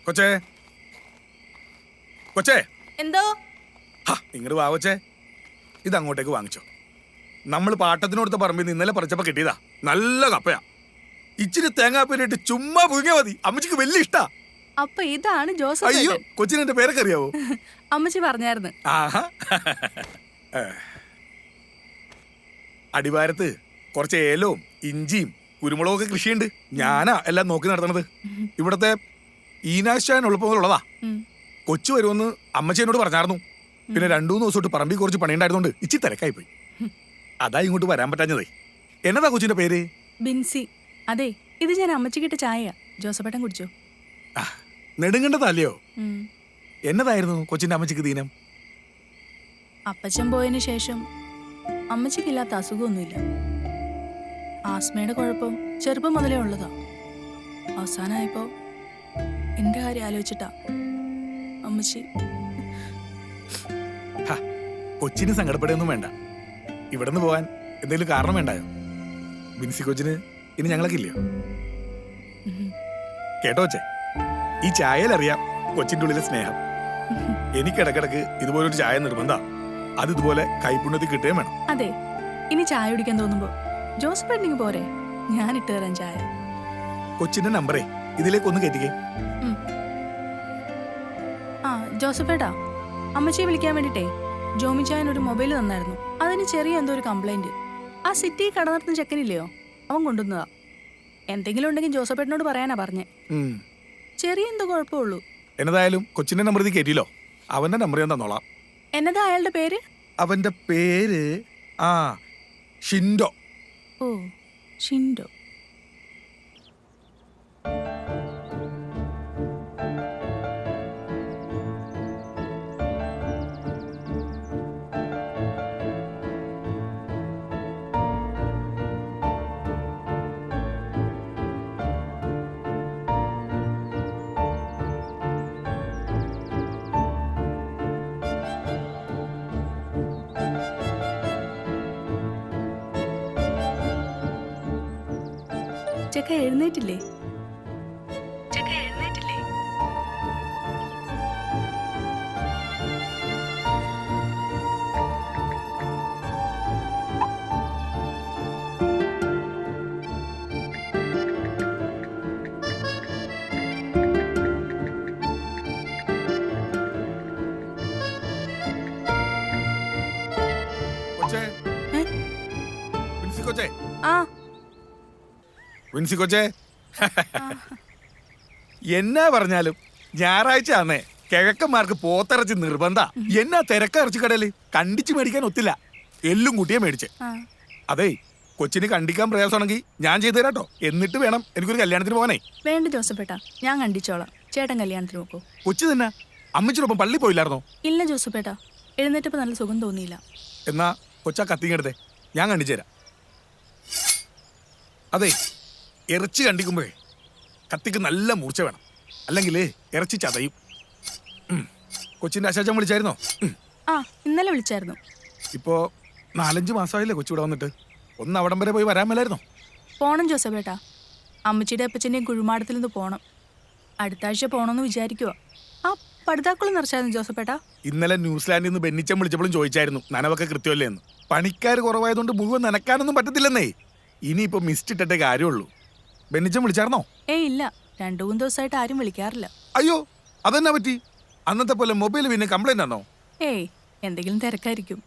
കൊച്ചേ കൊച്ചേ എന്തോ ഇങ്ങോട്ട് വാ കൊച്ചേ. ഇത് അങ്ങോട്ടേക്ക് വാങ്ങിച്ചോ. നമ്മൾ പാട്ടത്തിനോടുത്ത പറമ്പിൽ ഇന്നലെ പറിച്ചപ്പോ കിട്ടിയതാ. നല്ല കപ്പയാ. ഇച്ചിരി തേങ്ങാപ്പേരിട്ട് ചുമ്മാ പുഴുങ്ങിയാ മതി. അമ്മച്ചിക്ക് വലിയ ഇഷ്ടാ. അപ്പൊ ഇതാണ് ജോസഫ്. അയ്യോ, കൊച്ചിന് എന്റെ പേരൊക്കെ അറിയാവോ? അമ്മച്ചി പറഞ്ഞായിരുന്നു. ആഹാ. അടിവാരത്ത് കുറച്ച് ഏലവും ഇഞ്ചിയും കുരുമുളകും ഒക്കെ കൃഷിയുണ്ട്. ഞാനാ എല്ലാം നോക്കി നടത്തണത്. ഇവിടത്തെ ഈനാശാൻ ഉള്ളപ്പോഴുള്ളതാ. കൊച്ചു വരുമെന്ന് അമ്മച്ചി എന്നോട് പറഞ്ഞായിരുന്നു. പിന്നെ 2-3 ദിവസം തൊട്ട് പറമ്പിൽ കുറച്ച് പണിയുണ്ടായിരുന്നോണ്ട് ഇച്ചി തിരക്കായി പോയി. അതാ ഇങ്ങോട്ട് വരാൻ പറ്റാഞ്ഞതേ. എന്നതാ കൊച്ചിന്റെ പേര്? ബിൻസി. അതെ, ഇത് ഞാൻ അമ്മച്ചിക്കിട്ട ചായ. ജോസഫേട്ടൻ കുടിച്ചോ? നെടുങ്കണ്ടതല്ലയോ? എന്നതായിരുന്നു കൊച്ചിന്റെ അമ്മച്ചിക്ക് ദീനം? അപ്പച്ചൻ പോയതിനു ശേഷം അമ്മച്ചിക്കില്ലാത്ത അസുഖമൊന്നുമില്ല. ആസ്മയുടെ കുഴപ്പം ചെറുപ്പം മുതലേ ഉള്ളതാ. അവസാനമായപ്പോ എന്റെ കാര്യം ആലോചിച്ചിട്ടാ അമ്മച്ചി. കൊച്ചിന് സങ്കടപ്പെടുകയൊന്നും വേണ്ട. ഇവിടെ നിന്ന് പോവാൻ എന്തെങ്കിലും കാരണം വേണ്ടായോ? ബിൻസി കൊച്ചിന് ഇനി ഞങ്ങളൊക്കെ ഇല്ലയോ? കേട്ടോ കൊച്ചേ, ഈ ചായയിലറിയാം കൊച്ചിന്റെ ഉള്ളിലെ സ്നേഹം. എനിക്കിടക്കിടക്ക് ഇതുപോലൊരു ചായ നിർബന്ധം. അത് ഇതുപോലെ കൈപ്പുണ്യത്തിൽ കിട്ടുകയും വേണം. അതെ, ഇനി ചായ കുടിക്കാൻ തോന്നുമ്പോ ജോസഫേട്ടനിങ് പോരെ, ഞാൻ ഇട്ട് തരാൻ ചായ. കൊച്ചിന്റെ നമ്പറേ ഇതിലേക്ക് ഒന്ന് കയറ്റിക്കേ. ആ ജോസഫേട്ടാ, അമ്മച്ചിയെ വിളിക്കാൻ വേണ്ടിട്ടേ ജോമിച്ചായൻ ഒരു മൊബൈൽ തന്നായിരുന്നു. അതിന് ചെറിയ എന്തോ ഒരു കംപ്ലൈന്റ്. ആ സിറ്റി കട നടത്തുന്ന ചെക്കനില്ലയോ, അവൻ കൊണ്ടുവന്നതാ. എന്തെങ്കിലും ഉണ്ടെങ്കിൽ ജോസഫേട്ടനോട് പറയാനാ പറഞ്ഞേ. ചെറിയ എന്തോ കുഴപ്പമുള്ളൂ. എന്നതായാലും കൊച്ചിന്റെ നമ്പർ ഇത് കയറ്റില്ലോ. അവന്റെ നമ്പർ ഞാൻ തന്നോളാം. എന്നതാ അയാളുടെ പേര്? അവന്റെ പേര് ഷിൻഡോ. ഓ, ഷിൻഡോ. ചെക്ക എഴുന്നേറ്റില്ലേ? വിൻസി കൊച്ചേ, എന്നാ പറഞ്ഞാലും ഞായറാഴ്ച ആന്നേ കിഴക്കന്മാർക്ക് പോത്തിറച്ചി നിർബന്ധ. എന്നാ തിരക്കിറച്ചി കടയില് കണ്ടിച്ച് മേടിക്കാൻ ഒത്തില്ല. എല്ലും കുട്ടിയെ മേടിച്ച്. അതെ, കൊച്ചിന് കണ്ടിക്കാൻ പ്രയാസമാണെങ്കിൽ ഞാൻ ചെയ്തു തരാട്ടോ. എന്നിട്ട് വേണം എനിക്കൊരു കല്യാണത്തിന് പോകാനേ. വേണ്ട ജോസഫേട്ടാ, ഞാൻ കണ്ടിച്ചോളാം. ചേട്ടൻ കല്യാണത്തിന് നോക്കൂ. കൊച്ചു തന്നെ അമ്മച്ചിനൊപ്പം പള്ളി പോയില്ലായിരുന്നോ? ഇല്ല ജോസഫേട്ടാ, എഴുന്നേറ്റപ്പോ നല്ല സുഖം തോന്നിയില്ല. എന്നാ കൊച്ചാ കത്തിങ്ങെടുത്തേ, ഞാൻ കണ്ടിച്ചു തരാം. അതെ, ഇറച്ചി കണ്ടിക്കുമ്പോഴേ കത്തിക്ക് നല്ല മൂർച്ച വേണം, അല്ലെങ്കിൽ ഇറച്ചി ചതയും. കൊച്ചിന്റെ അശാചം വിളിച്ചായിരുന്നോ? ഇന്നലെ വിളിച്ചായിരുന്നു. ഇപ്പോ 4-5 മാസമായില്ലേ കൊച്ചു ഇവിടെ വന്നിട്ട്. ഒന്ന് അവിടം വരെ പോയി വരാൻ മേലായിരുന്നോ? പോണം ജോസഫേട്ടാ, അമ്മച്ചിയുടെ അപ്പച്ചൻ്റെയും കുഴിമാടത്തിൽ നിന്ന് പോണം. അടുത്ത ആഴ്ച പോണമെന്ന് വിചാരിക്കുക. ആ പടുതാക്കുളം നിറച്ചായിരുന്നു ജോസഫേട്ടാ. ഇന്നലെ ന്യൂസിലാൻഡിൽ നിന്ന് ബെന്നിച്ചം വിളിച്ചപ്പോഴും ചോദിച്ചായിരുന്നു നനവൊക്കെ കൃത്യമല്ലേ എന്ന്. പണിക്കാർ കുറവായതുകൊണ്ട് മുഴുവൻ നനക്കാനൊന്നും പറ്റത്തില്ലെന്നേ. ഇനിയിപ്പോ മിസ്റ്റ് ഇട്ടിട്ടേ കാര്യമുള്ളൂ. ബെന്നിച്ചം വിളിച്ചായിരുന്നോ? ഇല്ല, 2-3 ദിവസമായിട്ട് ആരും വിളിക്കാറില്ല. അയ്യോ, അതെന്നാ പറ്റി? അന്നത്തെ പോലെ മൊബൈൽ പിന്നെ കംപ്ലൈന്റ് ആണോ? എന്തെങ്കിലും തിരക്കായിരിക്കും.